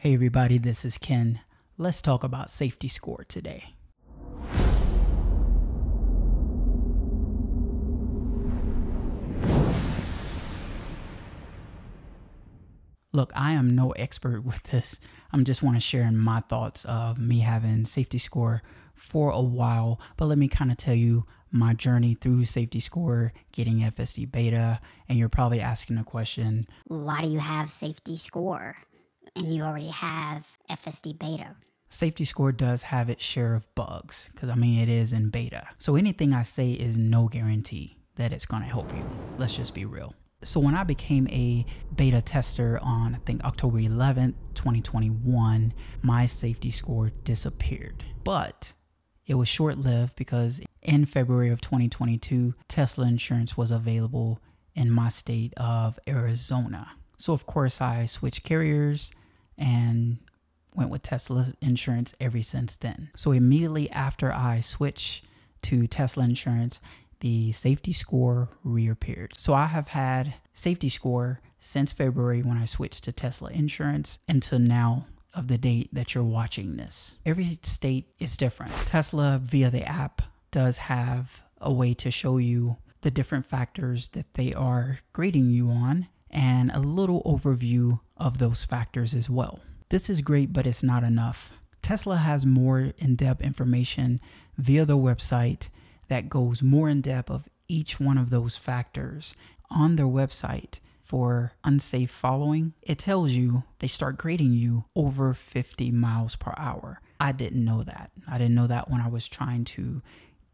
Hey everybody, this is Ken. Let's talk about safety score today. Look, I am no expert with this. I'm just want to share my thoughts of me having safety score for a while, but let me kind of tell you my journey through safety score, getting FSD beta, and you're probably asking the question, why do you have safety score and you already have FSD beta? Safety score does have its share of bugs because it is in beta. So anything I say is no guarantee that it's going to help you. Let's just be real. So when I became a beta tester on, I think, October 11th, 2021, my safety score disappeared. But it was short-lived because in February of 2022, Tesla insurance was available in my state of Arizona. So of course I switched carriers and went with Tesla insurance ever since then. So immediately after I switched to Tesla insurance, the safety score reappeared. So I have had safety score since February when I switched to Tesla insurance until now of the date that you're watching this. Every state is different. Tesla via the app does have a way to show you the different factors that they are grading you on and a little overview of those factors as well. This is great, but it's not enough. Tesla has more in-depth information via the website that goes more in depth of each one of those factors. On their website for unsafe following, it tells you they start grading you over 50 miles per hour. I didn't know that. I didn't know that when I was trying to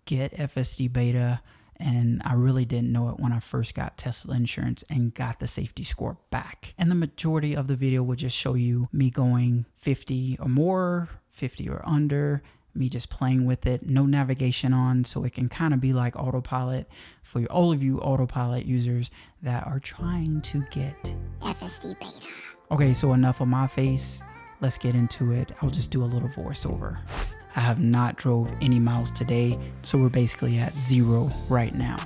get FSD beta, and I really didn't know it when I first got Tesla insurance and got the safety score back. And the majority of the video will just show you me going 50 or more, 50 or under, me just playing with it, no navigation on, so it can kind of be like autopilot for all of you autopilot users that are trying to get FSD beta. Okay, so enough of my face. Let's get into it. I'll just do a little voiceover. I have not drove any miles today, so we're basically at 0 right now.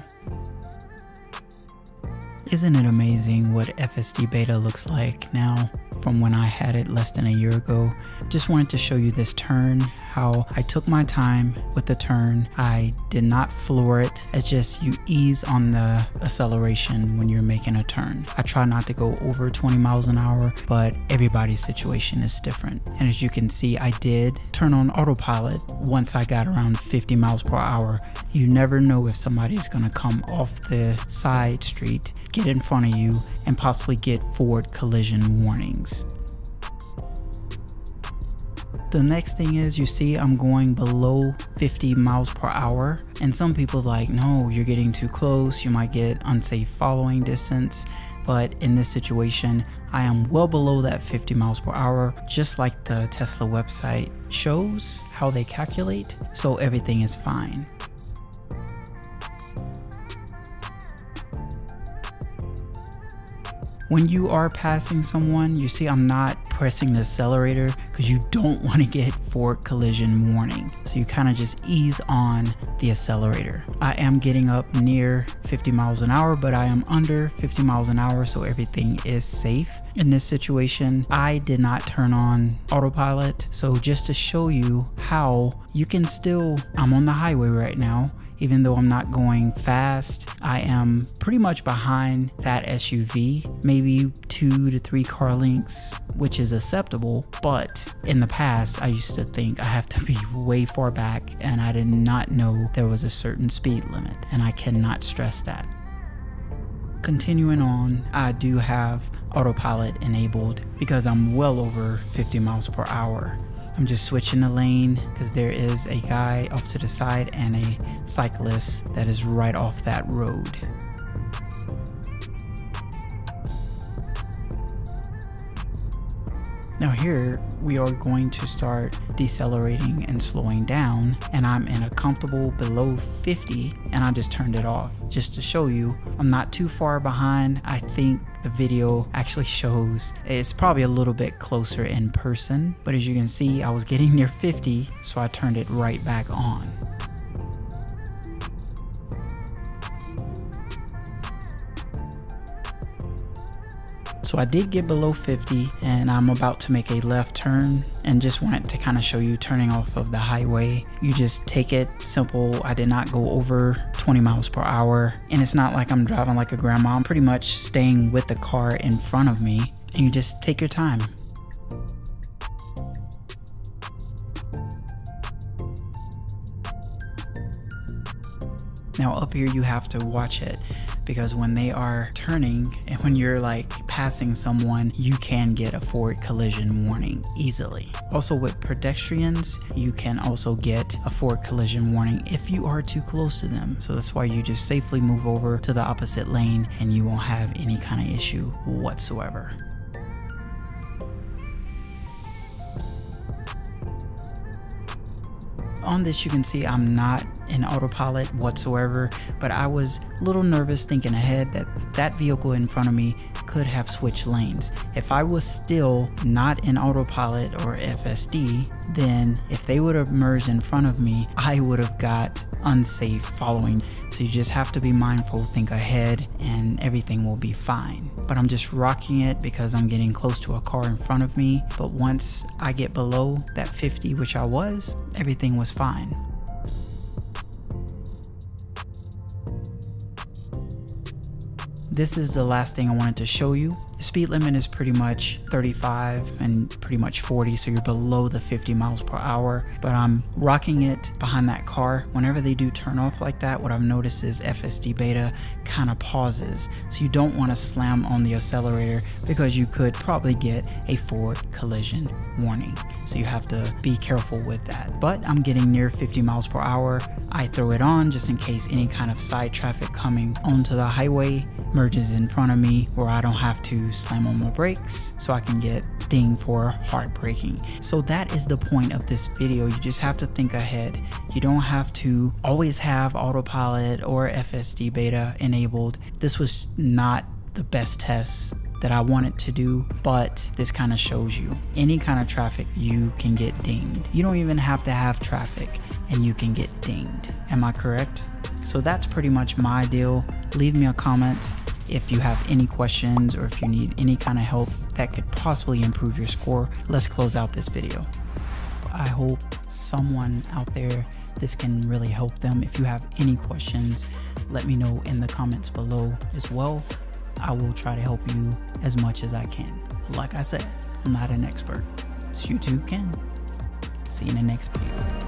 Isn't it amazing what FSD beta looks like now from when I had it less than a year ago? Just wanted to show you this turn, how I took my time with the turn. I did not floor it. It's just you ease on the acceleration when you're making a turn. I try not to go over 20 miles an hour, but everybody's situation is different. And as you can see, I did turn on autopilot once I got around 50 miles per hour. You never know if somebody's gonna come off the side street, get in front of you, and possibly get forward collision warnings. The next thing is, you see I'm going below 50 miles per hour, and some people are like, no, you're getting too close, you might get unsafe following distance. But in this situation, I am well below that 50 miles per hour, just like the Tesla website shows how they calculate, so everything is fine. When you are passing someone, you see I'm not pressing the accelerator because you don't want to get forward collision warning. So you kind of just ease on the accelerator. I am getting up near 50 miles an hour, but I am under 50 miles an hour, so everything is safe. In this situation, I did not turn on autopilot. So just to show you how you can still, I'm on the highway right now. Even though I'm not going fast, I am pretty much behind that SUV, maybe 2 to 3 car lengths, which is acceptable. But in the past, I used to think I have to be way far back, and I did not know there was a certain speed limit, and I cannot stress that. Continuing on, I do have autopilot enabled because I'm well over 50 miles per hour. I'm just switching the lane because there is a guy off to the side and a cyclist that is right off that road. Now here we are going to start decelerating and slowing down, and I'm in a comfortable below 50, and I just turned it off just to show you I'm not too far behind. I think the video actually shows it's probably a little bit closer in person, but as you can see I was getting near 50, so I turned it right back on. So I did get below 50 and I'm about to make a left turn, and just wanted to kind of show you turning off of the highway. You just take it simple. I did not go over 20 miles per hour, and it's not like I'm driving like a grandma. I'm pretty much staying with the car in front of me, and you just take your time. Now up here you have to watch it, because when they are turning and when you're like passing someone, you can get a forward collision warning easily. Also with pedestrians, you can also get a forward collision warning if you are too close to them. So that's why you just safely move over to the opposite lane and you won't have any kind of issue whatsoever. On this you can see I'm not in autopilot whatsoever, but I was a little nervous thinking ahead that that vehicle in front of me could have switched lanes. If I was still not in autopilot or FSD, then if they would have merged in front of me, I would have got unsafe following. So you just have to be mindful, think ahead, and everything will be fine. But I'm just rocking it because I'm getting close to a car in front of me. But once I get below that 50, which I was, everything was fine. This is the last thing I wanted to show you. The speed limit is pretty much 35 and pretty much 40, so you're below the 50 miles per hour. But I'm rocking it behind that car. Whenever they do turn off like that, what I've noticed is FSD Beta kind of pauses. So you don't want to slam on the accelerator because you could probably get a forward collision warning. So you have to be careful with that. But I'm getting near 50 miles per hour. I throw it on just in case any kind of side traffic coming onto the highway merges in front of me, where I don't have to slam on my brakes so I can get dinged for hard braking. So that is the point of this video. You just have to think ahead. You don't have to always have autopilot or FSD Beta enabled. This was not the best test that I wanted to do, but this kind of shows you any kind of traffic you can get dinged. You don't even have to have traffic and you can get dinged. Am I correct? So that's pretty much my deal. Leave me a comment if you have any questions or if you need any kind of help that could possibly improve your score. Let's close out this video. I hope someone out there, this can really help them. If you have any questions, let me know in the comments below as well. I will try to help you as much as I can. Like I said, I'm not an expert. This YouTube can. See you in the next video.